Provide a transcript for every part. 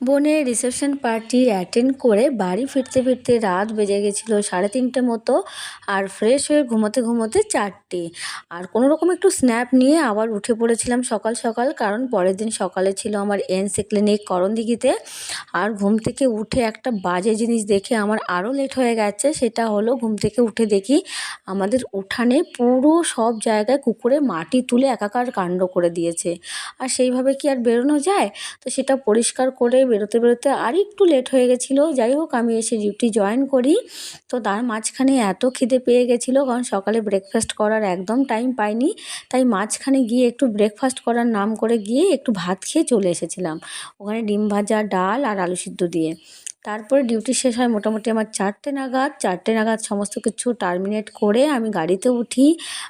বোনের reception party attend করে বাড়ি ফিরতে ফিরতে রাত বেজে গেছিলো 3:30 মতো। আর ফ্রেশ হয়ে ঘুমোতে ঘুমোতে 4টে। আর কোনো রকম একটু স্ন্যাপ নিয়ে আবার উঠে পড়েছিলাম সকাল সকাল, কারণ পরের দিন সকালে ছিল আমার এনসি ক্লিনিক করণদিঘিতে। আর ঘুম থেকে উঠে একটা বাজে জিনিস দেখে আমার আরও লেট হয়ে গেছে। সেটা হলো, ঘুম থেকে উঠে দেখি আমাদের উঠানে পুরো সব জায়গায় কুকুরে মাটি তুলে একাকার কাণ্ড করে দিয়েছে। আর সেইভাবে কি আর বেরোনো যায়? তো সেটা পরিষ্কার করে বেরোতে বেরোতে আর একটু লেট হয়ে গেছিলো। যাই হোক, আমি এসে ডিউটি জয়েন করি। তো তার মাঝখানে এত খিদে পেয়ে গেছিলো, কারণ সকালে ব্রেকফাস্ট করার একদম টাইম পাইনি। তাই মাঝখানে গিয়ে একটু ব্রেকফাস্ট করার নাম করে গিয়ে একটু ভাত খেয়ে চলে এসেছিলাম, ওখানে ডিম ভাজা, ডাল আর আলু সিদ্ধ দিয়ে। তারপরে ডিউটি শেষ হয় মোটামুটি আমার 4টে নাগাদ সমস্ত কিছু টার্মিনেট করে আমি গাড়িতে উঠি।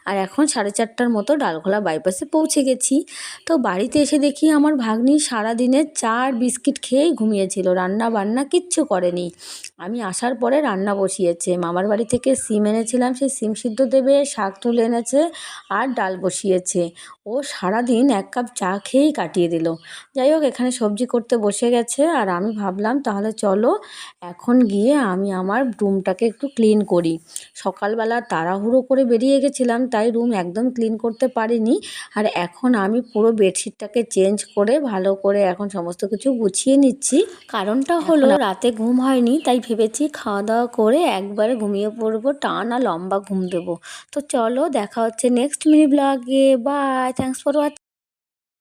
আর এখন 4:30টার মতো ডালখোলা বাইপাসে পৌঁছে গেছি। তো বাড়িতে এসে দেখি আমার ভাগ্নি সারাদিনে চা আর বিস্কিট খেয়েই ঘুমিয়েছিল, রান্না বান্না কিচ্ছু করেনি। আমি আসার পরে রান্না বসিয়েছে। মামার বাড়ি থেকে সিম এনেছিলাম, সেই সিম সিদ্ধ দেবে, শাক তুলে এনেছে আর ডাল বসিয়েছে। ও সারাদিন 1 কাপ চা খেয়েই কাটিয়ে দিল। যাই হোক, এখানে সবজি করতে বসে গেছে। আর আমি ভাবলাম তাহলে চলো এখন গিয়ে আমি আমার রুমটাকে একটু ক্লিন করি। সকালবেলা তাড়াহুড়ো করে বেরিয়ে গেছিলাম, তাই রুম একদম ক্লিন করতে পারিনি। আর এখন আমি পুরো বেডশিটটাকে চেঞ্জ করে ভালো করে এখন সমস্ত কিছু গুছিয়ে নিচ্ছি। কারণটা হলো রাতে ঘুম হয়নি, তাই ভেবেছি খাওয়া দাওয়া করে একবারে ঘুমিয়ে পড়বো, টানা লম্বা ঘুম দেবো। তো চলো, দেখা হচ্ছে নেক্সট মিনি ব্লগে। Bye, thanks for watching.